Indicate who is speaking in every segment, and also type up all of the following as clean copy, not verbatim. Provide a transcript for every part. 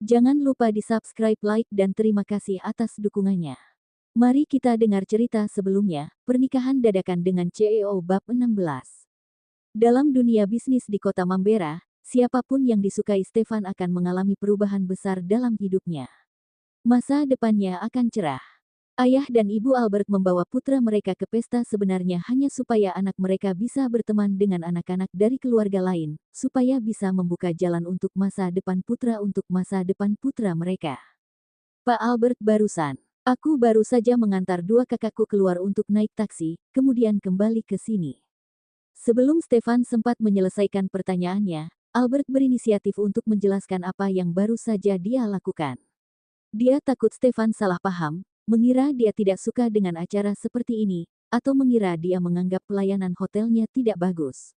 Speaker 1: Jangan lupa di-subscribe, like, dan terima kasih atas dukungannya. Mari kita dengar cerita sebelumnya, pernikahan dadakan dengan CEO bab 16. Dalam dunia bisnis di kota Mambera, siapapun yang disukai Stefan akan mengalami perubahan besar dalam hidupnya. Masa depannya akan cerah. Ayah dan ibu Albert membawa putra mereka ke pesta sebenarnya hanya supaya anak mereka bisa berteman dengan anak-anak dari keluarga lain, supaya bisa membuka jalan untuk masa depan putra mereka. Pak Albert barusan. Aku baru saja mengantar dua kakakku keluar untuk naik taksi, kemudian kembali ke sini. Sebelum Stefan sempat menyelesaikan pertanyaannya, Albert berinisiatif untuk menjelaskan apa yang baru saja dia lakukan. Dia takut Stefan salah paham, mengira dia tidak suka dengan acara seperti ini, atau mengira dia menganggap pelayanan hotelnya tidak bagus.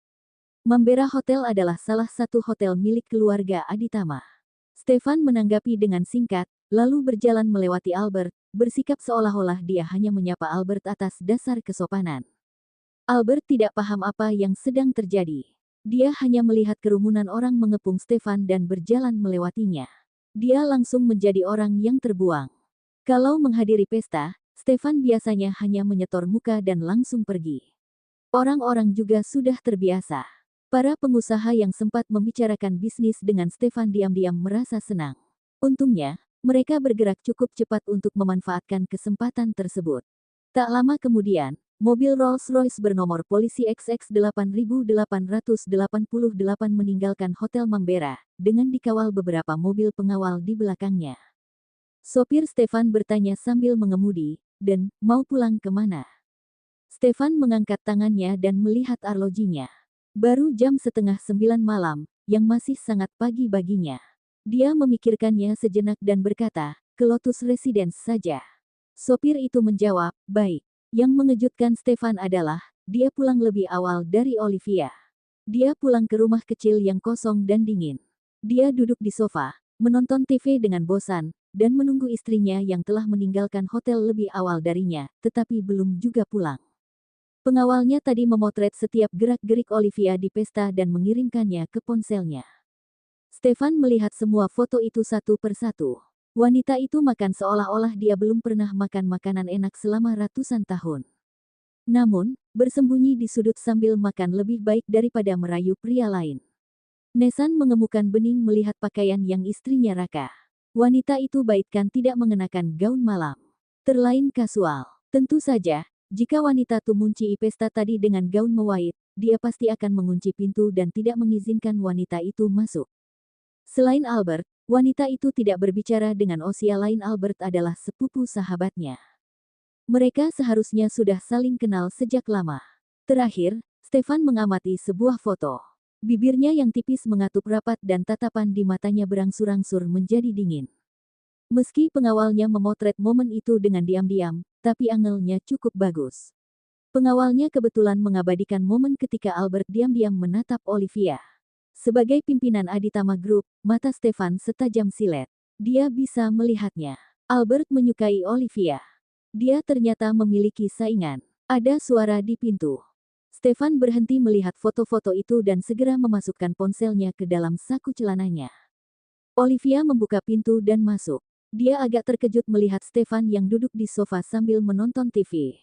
Speaker 1: Mambera Hotel adalah salah satu hotel milik keluarga Aditama. Stefan menanggapi dengan singkat, lalu berjalan melewati Albert, bersikap seolah-olah dia hanya menyapa Albert atas dasar kesopanan. Albert tidak paham apa yang sedang terjadi. Dia hanya melihat kerumunan orang mengepung Stefan dan berjalan melewatinya. Dia langsung menjadi orang yang terbuang. Kalau menghadiri pesta, Stefan biasanya hanya menyetor muka dan langsung pergi. Orang-orang juga sudah terbiasa. Para pengusaha yang sempat membicarakan bisnis dengan Stefan diam-diam merasa senang. Untungnya, mereka bergerak cukup cepat untuk memanfaatkan kesempatan tersebut. Tak lama kemudian, mobil Rolls-Royce bernomor polisi XX8888 meninggalkan Hotel Mambera, dengan dikawal beberapa mobil pengawal di belakangnya. Sopir Stefan bertanya sambil mengemudi, "Dan, mau pulang kemana?" Stefan mengangkat tangannya dan melihat arlojinya. Baru jam 8:30 malam, yang masih sangat pagi baginya. Dia memikirkannya sejenak dan berkata, "Ke Lotus Residence saja." Sopir itu menjawab, "Baik." Yang mengejutkan Stefan adalah, dia pulang lebih awal dari Olivia. Dia pulang ke rumah kecil yang kosong dan dingin. Dia duduk di sofa, menonton TV dengan bosan, dan menunggu istrinya yang telah meninggalkan hotel lebih awal darinya, tetapi belum juga pulang. Pengawalnya tadi memotret setiap gerak-gerik Olivia di pesta dan mengirimkannya ke ponselnya. Stefan melihat semua foto itu satu persatu. Wanita itu makan seolah-olah dia belum pernah makan makanan enak selama ratusan tahun. Namun, bersembunyi di sudut sambil makan lebih baik daripada merayu pria lain. Nesan mengemukan bening melihat pakaian yang istrinya raka. Wanita itu baikkan tidak mengenakan gaun malam. Terlain kasual. Tentu saja, jika wanita itu mengunci pesta tadi dengan gaun mewait, dia pasti akan mengunci pintu dan tidak mengizinkan wanita itu masuk. Selain Albert, wanita itu tidak berbicara dengan Osia lain. Albert adalah sepupu sahabatnya. Mereka seharusnya sudah saling kenal sejak lama. Terakhir, Stefan mengamati sebuah foto. Bibirnya yang tipis mengatup rapat dan tatapan di matanya berangsur-angsur menjadi dingin. Meski pengawalnya memotret momen itu dengan diam-diam, tapi angelnya cukup bagus. Pengawalnya kebetulan mengabadikan momen ketika Albert diam-diam menatap Olivia. Sebagai pimpinan Aditama Group, mata Stefan setajam silet. Dia bisa melihatnya. Albert menyukai Olivia. Dia ternyata memiliki saingan. Ada suara di pintu. Stefan berhenti melihat foto-foto itu dan segera memasukkan ponselnya ke dalam saku celananya. Olivia membuka pintu dan masuk. Dia agak terkejut melihat Stefan yang duduk di sofa sambil menonton TV.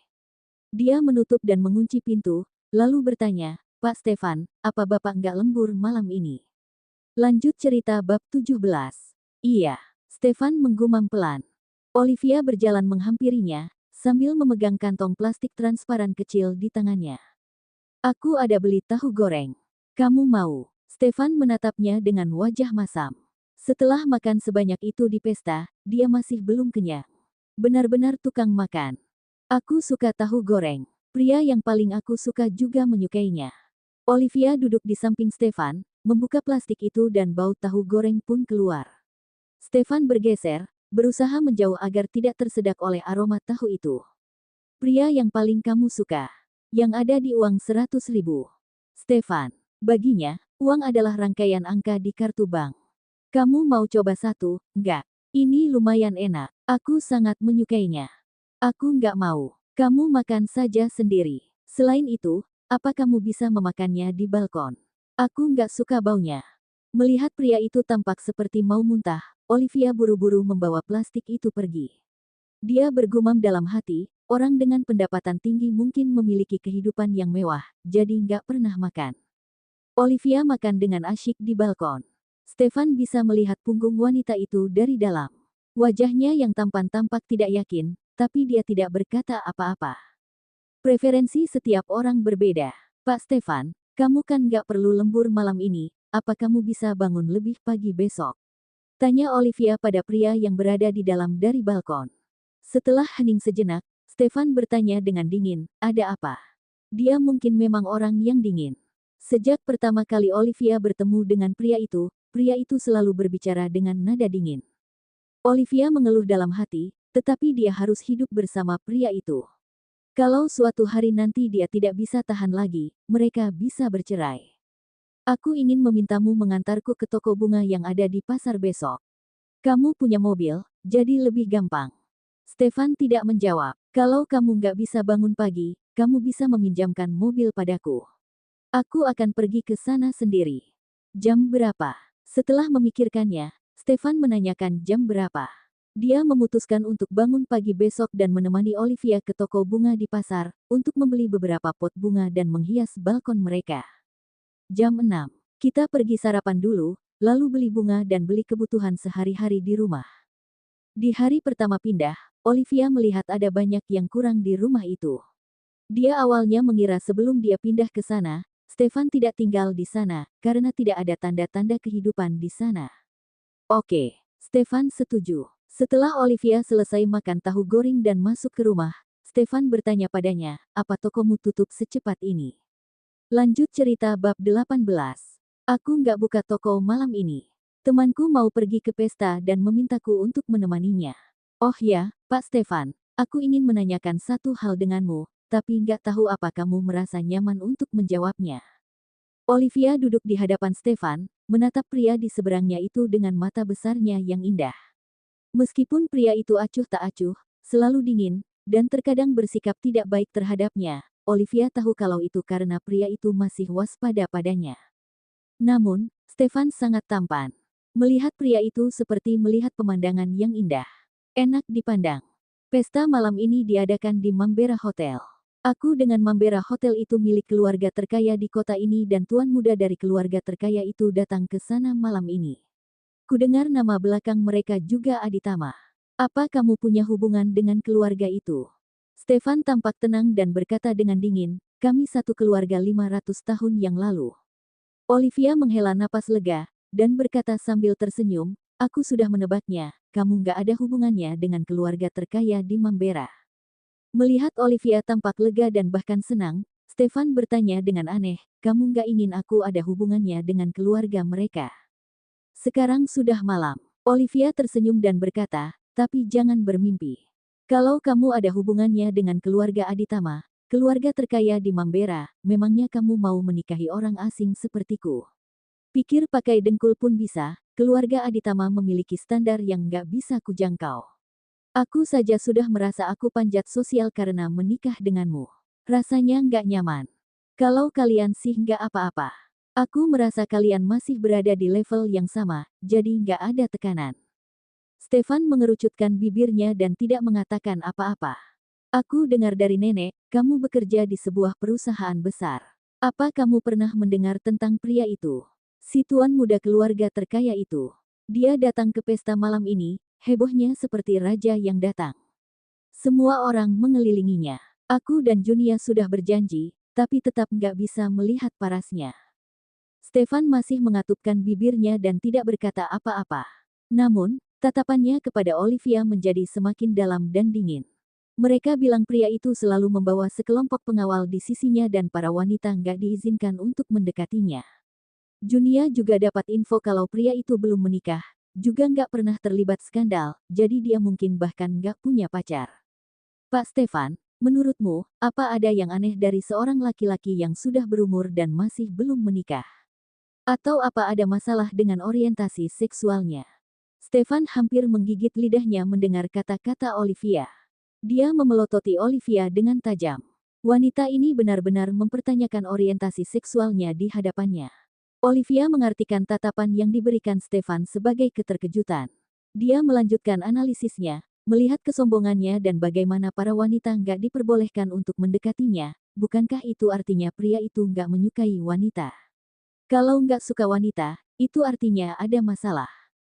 Speaker 1: Dia menutup dan mengunci pintu, lalu bertanya, "Pak Stefan, apa Bapak nggak lembur malam ini?" Lanjut cerita bab 17. Iya, Stefan menggumam pelan. Olivia berjalan menghampirinya, sambil memegang kantong plastik transparan kecil di tangannya. "Aku ada beli tahu goreng. Kamu mau?" Stefan menatapnya dengan wajah masam. Setelah makan sebanyak itu di pesta, dia masih belum kenyang. Benar-benar tukang makan. "Aku suka tahu goreng. Pria yang paling aku suka juga menyukainya." Olivia duduk di samping Stefan, membuka plastik itu dan bau tahu goreng pun keluar. Stefan bergeser, berusaha menjauh agar tidak tersedak oleh aroma tahu itu. "Pria yang paling kamu suka. Yang ada di uang 100.000. Stefan. Baginya, uang adalah rangkaian angka di kartu bank. "Kamu mau coba satu, enggak? Ini lumayan enak. Aku sangat menyukainya." "Aku nggak mau. Kamu makan saja sendiri. Selain itu, apa kamu bisa memakannya di balkon?" "Aku nggak suka baunya." Melihat pria itu tampak seperti mau muntah, Olivia buru-buru membawa plastik itu pergi. Dia bergumam dalam hati, orang dengan pendapatan tinggi mungkin memiliki kehidupan yang mewah, jadi nggak pernah makan. Olivia makan dengan asyik di balkon. Stefan bisa melihat punggung wanita itu dari dalam. Wajahnya yang tampan tampak tidak yakin, tapi dia tidak berkata apa-apa. Preferensi setiap orang berbeda. Pak Stefan, kamu kan nggak perlu lembur malam ini, apa kamu bisa bangun lebih pagi besok? Tanya Olivia pada pria yang berada di dalam dari balkon. Setelah hening sejenak, Stefan bertanya dengan dingin, ada apa? Dia mungkin memang orang yang dingin. Sejak pertama kali Olivia bertemu dengan pria itu selalu berbicara dengan nada dingin. Olivia mengeluh dalam hati, tetapi dia harus hidup bersama pria itu. Kalau suatu hari nanti dia tidak bisa tahan lagi, mereka bisa bercerai. Aku ingin memintamu mengantarku ke toko bunga yang ada di pasar besok. Kamu punya mobil, jadi lebih gampang. Stefan tidak menjawab. Kalau kamu nggak bisa bangun pagi, kamu bisa meminjamkan mobil padaku. Aku akan pergi ke sana sendiri. Jam berapa? Setelah memikirkannya, Stefan menanyakan jam berapa. Dia memutuskan untuk bangun pagi besok dan menemani Olivia ke toko bunga di pasar, untuk membeli beberapa pot bunga dan menghias balkon mereka. Jam 6. Kita pergi sarapan dulu, lalu beli bunga dan beli kebutuhan sehari-hari di rumah. Di hari pertama pindah, Olivia melihat ada banyak yang kurang di rumah itu. Dia awalnya mengira sebelum dia pindah ke sana, Stefan tidak tinggal di sana, karena tidak ada tanda-tanda kehidupan di sana. Oke, Stefan setuju. Setelah Olivia selesai makan tahu goreng dan masuk ke rumah, Stefan bertanya padanya, apa tokomu tutup secepat ini? Lanjut cerita bab 18. Aku nggak buka toko malam ini. Temanku mau pergi ke pesta dan memintaku untuk menemaninya. Oh ya, Pak Stefan, aku ingin menanyakan satu hal denganmu, tapi nggak tahu apa kamu merasa nyaman untuk menjawabnya. Olivia duduk di hadapan Stefan, menatap pria di seberangnya itu dengan mata besarnya yang indah. Meskipun pria itu acuh tak acuh, selalu dingin, dan terkadang bersikap tidak baik terhadapnya, Olivia tahu kalau itu karena pria itu masih waspada padanya. Namun, Stefan sangat tampan. Melihat pria itu seperti melihat pemandangan yang indah. Enak dipandang. Pesta malam ini diadakan di Mambera Hotel. Aku dengan Mambera Hotel itu milik keluarga terkaya di kota ini dan tuan muda dari keluarga terkaya itu datang ke sana malam ini. Kudengar nama belakang mereka juga Aditama. Apa kamu punya hubungan dengan keluarga itu? Stefan tampak tenang dan berkata dengan dingin, kami satu keluarga 500 tahun yang lalu. Olivia menghela napas lega, dan berkata sambil tersenyum, aku sudah menebaknya, kamu nggak ada hubungannya dengan keluarga terkaya di Mambera. Melihat Olivia tampak lega dan bahkan senang, Stefan bertanya dengan aneh, kamu nggak ingin aku ada hubungannya dengan keluarga mereka? Sekarang sudah malam. Olivia tersenyum dan berkata, tapi jangan bermimpi. Kalau kamu ada hubungannya dengan keluarga Aditama, keluarga terkaya di Mambera, memangnya kamu mau menikahi orang asing sepertiku? Pikir pakai dengkul pun bisa, keluarga Aditama memiliki standar yang nggak bisa kujangkau. Aku saja sudah merasa aku panjat sosial karena menikah denganmu. Rasanya nggak nyaman. Kalau kalian sih nggak apa-apa. Aku merasa kalian masih berada di level yang sama, jadi nggak ada tekanan. Stefan mengerucutkan bibirnya dan tidak mengatakan apa-apa. Aku dengar dari nenek, kamu bekerja di sebuah perusahaan besar. Apa kamu pernah mendengar tentang pria itu? Si tuan muda keluarga terkaya itu. Dia datang ke pesta malam ini, hebohnya seperti raja yang datang. Semua orang mengelilinginya. Aku dan Junia sudah berjanji, tapi tetap nggak bisa melihat parasnya. Stefan masih mengatupkan bibirnya dan tidak berkata apa-apa. Namun, tatapannya kepada Olivia menjadi semakin dalam dan dingin. Mereka bilang pria itu selalu membawa sekelompok pengawal di sisinya dan para wanita nggak diizinkan untuk mendekatinya. Junia juga dapat info kalau pria itu belum menikah, juga nggak pernah terlibat skandal, jadi dia mungkin bahkan nggak punya pacar. Pak Stefan, menurutmu, apa ada yang aneh dari seorang laki-laki yang sudah berumur dan masih belum menikah? Atau apa ada masalah dengan orientasi seksualnya? Stefan hampir menggigit lidahnya mendengar kata-kata Olivia. Dia memelototi Olivia dengan tajam. Wanita ini benar-benar mempertanyakan orientasi seksualnya di hadapannya. Olivia mengartikan tatapan yang diberikan Stefan sebagai keterkejutan. Dia melanjutkan analisisnya, melihat kesombongannya dan bagaimana para wanita nggak diperbolehkan untuk mendekatinya. Bukankah itu artinya pria itu nggak menyukai wanita? Kalau nggak suka wanita, itu artinya ada masalah.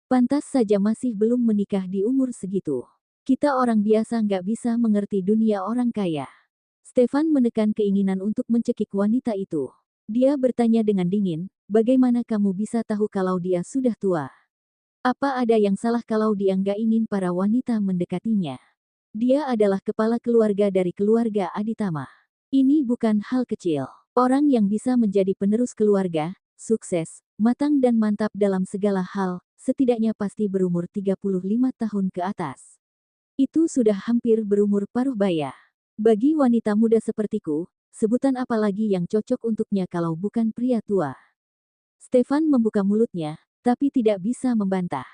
Speaker 1: Pantas saja masih belum menikah di umur segitu. Kita orang biasa nggak bisa mengerti dunia orang kaya. Stefan menekan keinginan untuk mencekik wanita itu. Dia bertanya dengan dingin, bagaimana kamu bisa tahu kalau dia sudah tua? Apa ada yang salah kalau dia nggak ingin para wanita mendekatinya? Dia adalah kepala keluarga dari keluarga Aditama. Ini bukan hal kecil. Orang yang bisa menjadi penerus keluarga, sukses, matang dan mantap dalam segala hal, setidaknya pasti berumur 35 tahun ke atas. Itu sudah hampir berumur paruh baya. Bagi wanita muda sepertiku, sebutan apa lagi yang cocok untuknya kalau bukan pria tua? Stefan membuka mulutnya, tapi tidak bisa membantah.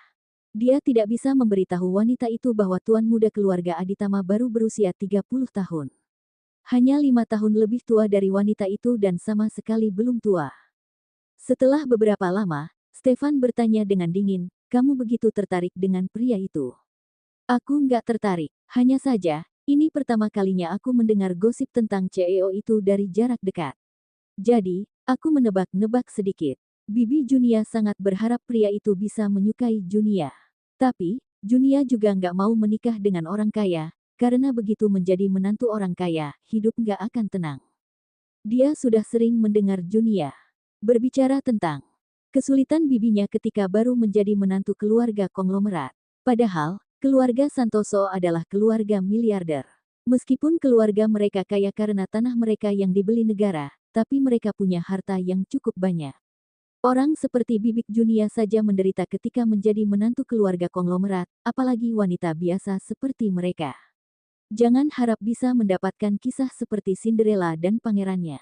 Speaker 1: Dia tidak bisa memberitahu wanita itu bahwa tuan muda keluarga Aditama baru berusia 30 tahun. Hanya 5 tahun lebih tua dari wanita itu dan sama sekali belum tua. Setelah beberapa lama, Stefan bertanya dengan dingin, kamu begitu tertarik dengan pria itu? Aku nggak tertarik, hanya saja, ini pertama kalinya aku mendengar gosip tentang CEO itu dari jarak dekat. Jadi, aku menebak-nebak sedikit. Bibi Junia sangat berharap pria itu bisa menyukai Junia. Tapi, Junia juga nggak mau menikah dengan orang kaya, karena begitu menjadi menantu orang kaya, hidup nggak akan tenang. Dia sudah sering mendengar Junia berbicara tentang kesulitan bibinya ketika baru menjadi menantu keluarga konglomerat. Padahal, keluarga Santoso adalah keluarga miliarder. Meskipun keluarga mereka kaya karena tanah mereka yang dibeli negara, tapi mereka punya harta yang cukup banyak. Orang seperti Bibik Junia saja menderita ketika menjadi menantu keluarga konglomerat, apalagi wanita biasa seperti mereka. Jangan harap bisa mendapatkan kisah seperti Cinderella dan pangerannya.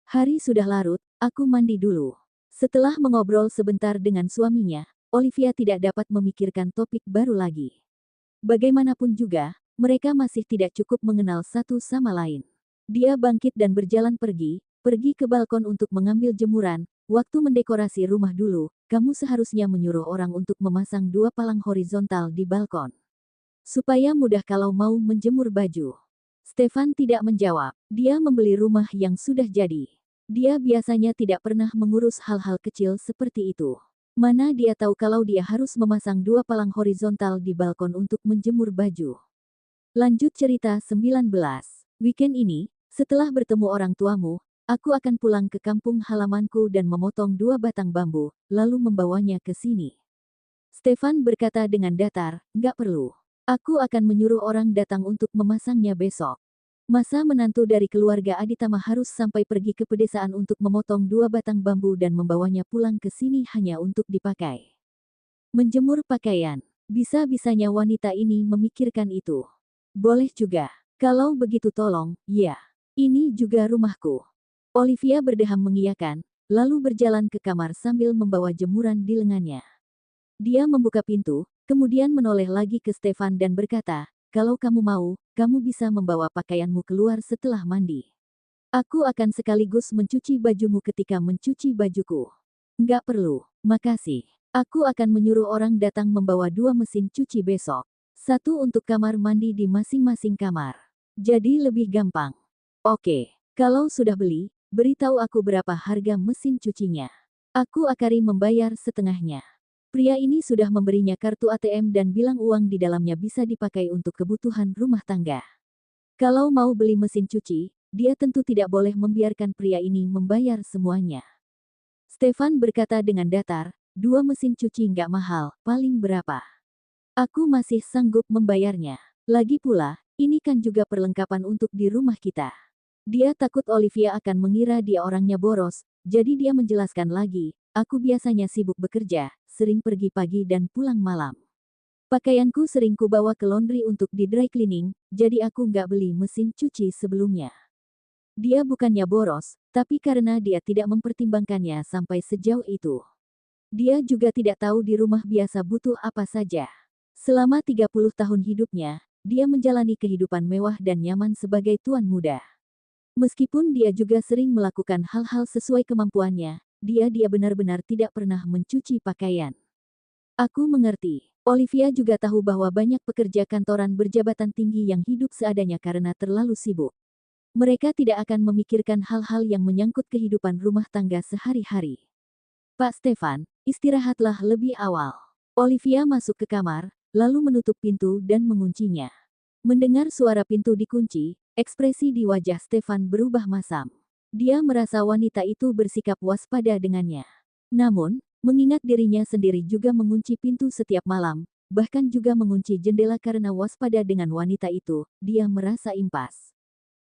Speaker 1: Hari sudah larut, aku mandi dulu. Setelah mengobrol sebentar dengan suaminya, Olivia tidak dapat memikirkan topik baru lagi. Bagaimanapun juga, mereka masih tidak cukup mengenal satu sama lain. Dia bangkit dan berjalan pergi ke balkon untuk mengambil jemuran. Waktu mendekorasi rumah dulu, kamu seharusnya menyuruh orang untuk memasang 2 palang horizontal di balkon. Supaya mudah kalau mau menjemur baju. Stefan tidak menjawab. Dia membeli rumah yang sudah jadi. Dia biasanya tidak pernah mengurus hal-hal kecil seperti itu. Mana dia tahu kalau dia harus memasang 2 palang horizontal di balkon untuk menjemur baju. Lanjut cerita 19. Weekend ini, setelah bertemu orang tuamu, aku akan pulang ke kampung halamanku dan memotong 2 batang bambu, lalu membawanya ke sini. Stefan berkata dengan datar, nggak perlu. Aku akan menyuruh orang datang untuk memasangnya besok. Masa menantu dari keluarga Aditama harus sampai pergi ke pedesaan untuk memotong 2 batang bambu dan membawanya pulang ke sini hanya untuk dipakai. Menjemur pakaian. Bisa-bisanya wanita ini memikirkan itu. Boleh juga. Kalau begitu tolong, ya. Ini juga rumahku. Olivia berdeham mengiyakan, lalu berjalan ke kamar sambil membawa jemuran di lengannya. Dia membuka pintu, kemudian menoleh lagi ke Stefan dan berkata, kalau kamu mau, kamu bisa membawa pakaianmu keluar setelah mandi. Aku akan sekaligus mencuci bajumu ketika mencuci bajuku. Nggak perlu, makasih. Aku akan menyuruh orang datang membawa 2 mesin cuci besok. 1 untuk kamar mandi di masing-masing kamar. Jadi lebih gampang. Oke, kalau sudah beli, beritahu aku berapa harga mesin cucinya. Aku akan membayar setengahnya. Pria ini sudah memberinya kartu ATM dan bilang uang di dalamnya bisa dipakai untuk kebutuhan rumah tangga. Kalau mau beli mesin cuci, dia tentu tidak boleh membiarkan pria ini membayar semuanya. Stefan berkata dengan datar, 2 mesin cuci nggak mahal, paling berapa? Aku masih sanggup membayarnya. Lagi pula, ini kan juga perlengkapan untuk di rumah kita. Dia takut Olivia akan mengira dia orangnya boros, jadi dia menjelaskan lagi, aku biasanya sibuk bekerja, sering pergi pagi dan pulang malam. Pakaianku sering kubawa ke laundry untuk di dry cleaning, jadi aku nggak beli mesin cuci sebelumnya. Dia bukannya boros, tapi karena dia tidak mempertimbangkannya sampai sejauh itu. Dia juga tidak tahu di rumah biasa butuh apa saja. Selama 30 tahun hidupnya, dia menjalani kehidupan mewah dan nyaman sebagai tuan muda. Meskipun dia juga sering melakukan hal-hal sesuai kemampuannya, dia benar-benar tidak pernah mencuci pakaian. Aku mengerti. Olivia juga tahu bahwa banyak pekerja kantoran berjabatan tinggi yang hidup seadanya karena terlalu sibuk. Mereka tidak akan memikirkan hal-hal yang menyangkut kehidupan rumah tangga sehari-hari. Pak Stefan, istirahatlah lebih awal. Olivia masuk ke kamar, lalu menutup pintu dan menguncinya. Mendengar suara pintu dikunci, ekspresi di wajah Stefan berubah masam. Dia merasa wanita itu bersikap waspada dengannya. Namun, mengingat dirinya sendiri juga mengunci pintu setiap malam, bahkan juga mengunci jendela karena waspada dengan wanita itu, dia merasa impas.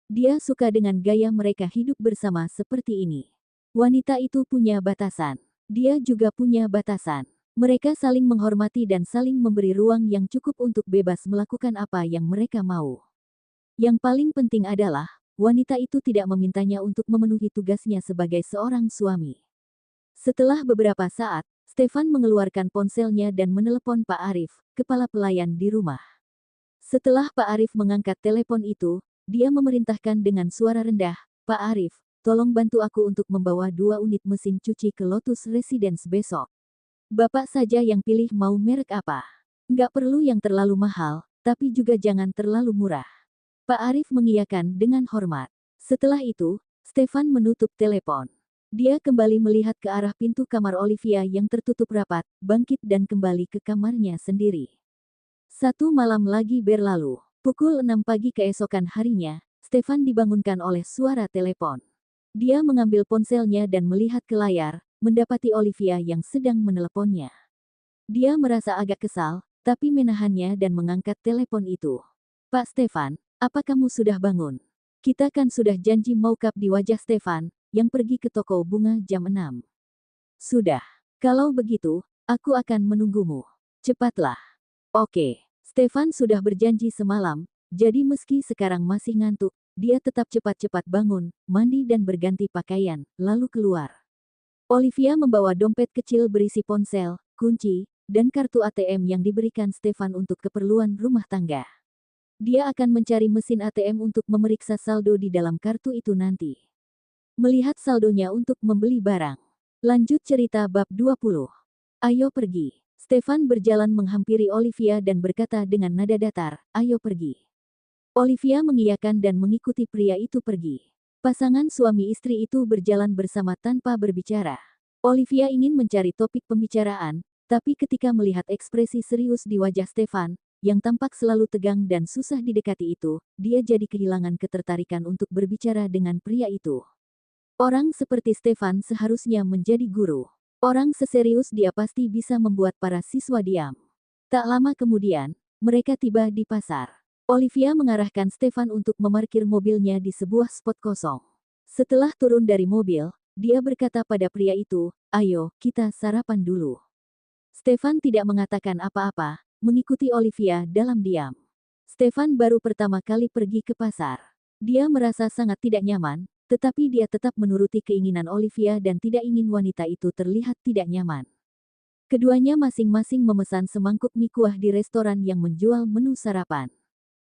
Speaker 1: Dia suka dengan gaya mereka hidup bersama seperti ini. Wanita itu punya batasan. Dia juga punya batasan. Mereka saling menghormati dan saling memberi ruang yang cukup untuk bebas melakukan apa yang mereka mau. Yang paling penting adalah, wanita itu tidak memintanya untuk memenuhi tugasnya sebagai seorang suami. Setelah beberapa saat, Stefan mengeluarkan ponselnya dan menelepon Pak Arif, kepala pelayan di rumah. Setelah Pak Arif mengangkat telepon itu, dia memerintahkan dengan suara rendah, "Pak Arif, tolong bantu aku untuk membawa 2 unit mesin cuci ke Lotus Residence besok. Bapak saja yang pilih mau merek apa. Nggak perlu yang terlalu mahal, tapi juga jangan terlalu murah." Pak Arif mengiyakan dengan hormat. Setelah itu, Stefan menutup telepon. Dia kembali melihat ke arah pintu kamar Olivia yang tertutup rapat, bangkit dan kembali ke kamarnya sendiri. 1 malam lagi berlalu. Pukul 6 pagi keesokan harinya, Stefan dibangunkan oleh suara telepon. Dia mengambil ponselnya dan melihat ke layar, mendapati Olivia yang sedang meneleponnya. Dia merasa agak kesal, tapi menahannya dan mengangkat telepon itu. "Pak Stefan, apa kamu sudah bangun? Kita kan sudah janji mau kap." Di wajah Stefan, yang pergi ke toko bunga jam 6. "Sudah. Kalau begitu, aku akan menunggumu. Cepatlah." "Oke." Stefan sudah berjanji semalam, jadi meski sekarang masih ngantuk, dia tetap cepat-cepat bangun, mandi dan berganti pakaian, lalu keluar. Olivia membawa dompet kecil berisi ponsel, kunci, dan kartu ATM yang diberikan Stefan untuk keperluan rumah tangga. Dia akan mencari mesin ATM untuk memeriksa saldo di dalam kartu itu nanti. Melihat saldonya untuk membeli barang. Lanjut cerita bab 20. "Ayo pergi." Stefan berjalan menghampiri Olivia dan berkata dengan nada datar, "Ayo pergi." Olivia mengiyakan dan mengikuti pria itu pergi. Pasangan suami istri itu berjalan bersama tanpa berbicara. Olivia ingin mencari topik pembicaraan, tapi ketika melihat ekspresi serius di wajah Stefan, yang tampak selalu tegang dan susah didekati itu, dia jadi kehilangan ketertarikan untuk berbicara dengan pria itu. Orang seperti Stefan seharusnya menjadi guru. Orang seserius dia pasti bisa membuat para siswa diam. Tak lama kemudian, mereka tiba di pasar. Olivia mengarahkan Stefan untuk memarkir mobilnya di sebuah spot kosong. Setelah turun dari mobil, dia berkata pada pria itu, "Ayo, kita sarapan dulu." Stefan tidak mengatakan apa-apa, mengikuti Olivia dalam diam. Stefan baru pertama kali pergi ke pasar. Dia merasa sangat tidak nyaman, tetapi dia tetap menuruti keinginan Olivia dan tidak ingin wanita itu terlihat tidak nyaman. Keduanya masing-masing memesan semangkuk mie kuah di restoran yang menjual menu sarapan.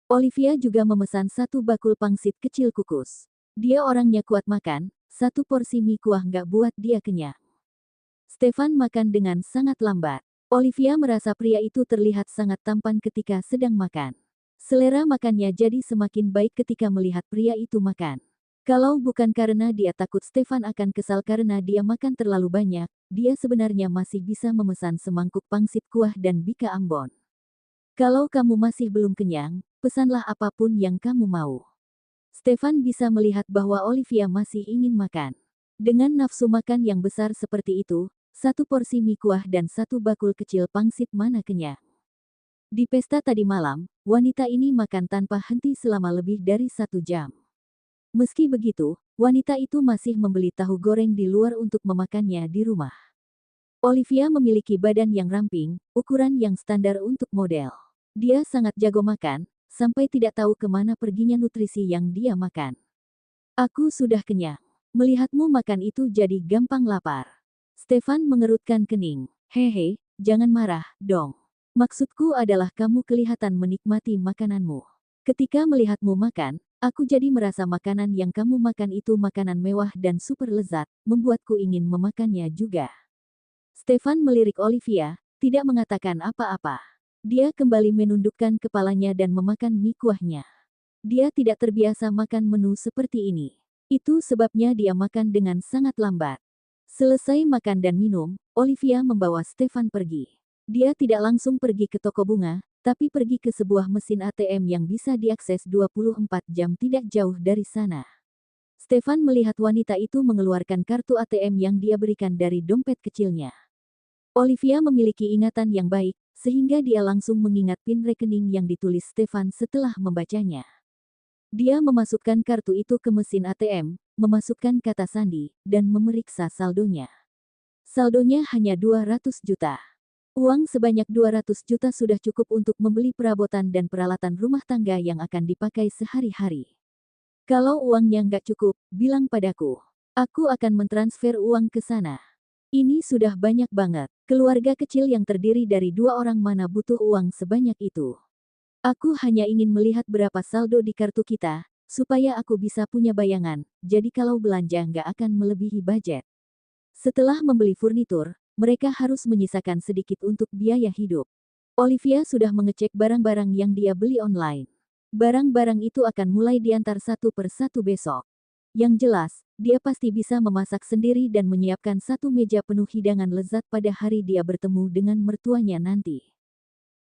Speaker 1: Olivia juga memesan 1 bakul pangsit kecil kukus. Dia orangnya kuat makan, 1 porsi mie kuah nggak buat dia kenyang. Stefan makan dengan sangat lambat. Olivia merasa pria itu terlihat sangat tampan ketika sedang makan. Selera makannya jadi semakin baik ketika melihat pria itu makan. Kalau bukan karena dia takut Stefan akan kesal karena dia makan terlalu banyak, dia sebenarnya masih bisa memesan semangkuk pangsit kuah dan bika Ambon. "Kalau kamu masih belum kenyang, pesanlah apapun yang kamu mau." Stefan bisa melihat bahwa Olivia masih ingin makan. Dengan nafsu makan yang besar seperti itu, 1 porsi mie kuah dan 1 bakul kecil pangsit mana kenyang. Di pesta tadi malam, wanita ini makan tanpa henti selama lebih dari 1 jam. Meski begitu, wanita itu masih membeli tahu goreng di luar untuk memakannya di rumah. Olivia memiliki badan yang ramping, ukuran yang standar untuk model. Dia sangat jago makan, sampai tidak tahu kemana perginya nutrisi yang dia makan. "Aku sudah kenyang. Melihatmu makan itu jadi gampang lapar." Stefan mengerutkan kening. "Hehe, jangan marah, dong. Maksudku adalah kamu kelihatan menikmati makananmu. Ketika melihatmu makan, aku jadi merasa makanan yang kamu makan itu makanan mewah dan super lezat, membuatku ingin memakannya juga." Stefan melirik Olivia, tidak mengatakan apa-apa. Dia kembali menundukkan kepalanya dan memakan mie kuahnya. Dia tidak terbiasa makan menu seperti ini. Itu sebabnya dia makan dengan sangat lambat. Selesai makan dan minum, Olivia membawa Stefan pergi. Dia tidak langsung pergi ke toko bunga, tapi pergi ke sebuah mesin ATM yang bisa diakses 24 jam tidak jauh dari sana. Stefan melihat wanita itu mengeluarkan kartu ATM yang dia berikan dari dompet kecilnya. Olivia memiliki ingatan yang baik, sehingga dia langsung mengingat PIN rekening yang ditulis Stefan setelah membacanya. Dia memasukkan kartu itu ke mesin ATM, memasukkan kata sandi, dan memeriksa saldonya. Saldonya hanya 200 juta. Uang sebanyak 200 juta sudah cukup untuk membeli perabotan dan peralatan rumah tangga yang akan dipakai sehari-hari. Kalau uangnya nggak cukup, bilang padaku. Aku akan mentransfer uang ke sana. Ini sudah banyak banget. Keluarga kecil yang terdiri dari 2 orang mana butuh uang sebanyak itu. Aku hanya ingin melihat berapa saldo di kartu kita, supaya aku bisa punya bayangan, jadi kalau belanja nggak akan melebihi budget. Setelah membeli furnitur, mereka harus menyisakan sedikit untuk biaya hidup. Olivia sudah mengecek barang-barang yang dia beli online. Barang-barang itu akan mulai diantar satu per satu besok. Yang jelas, dia pasti bisa memasak sendiri dan menyiapkan satu meja penuh hidangan lezat pada hari dia bertemu dengan mertuanya nanti.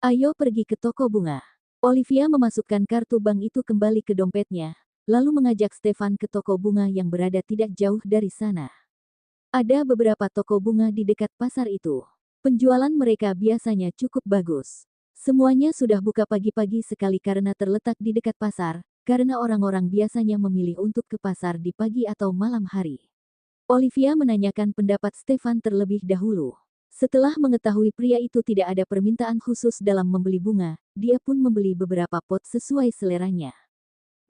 Speaker 1: Ayo pergi ke toko bunga. Olivia memasukkan kartu bank itu kembali ke dompetnya, lalu mengajak Stefan ke toko bunga yang berada tidak jauh dari sana. Ada beberapa toko bunga di dekat pasar itu. Penjualan mereka biasanya cukup bagus. Semuanya sudah buka pagi-pagi sekali karena terletak di dekat pasar, karena orang-orang biasanya memilih untuk ke pasar di pagi atau malam hari. Olivia menanyakan pendapat Stefan terlebih dahulu. Setelah mengetahui pria itu tidak ada permintaan khusus dalam membeli bunga, dia pun membeli beberapa pot sesuai seleranya.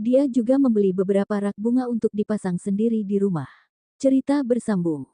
Speaker 1: Dia juga membeli beberapa rak bunga untuk dipasang sendiri di rumah. Cerita bersambung.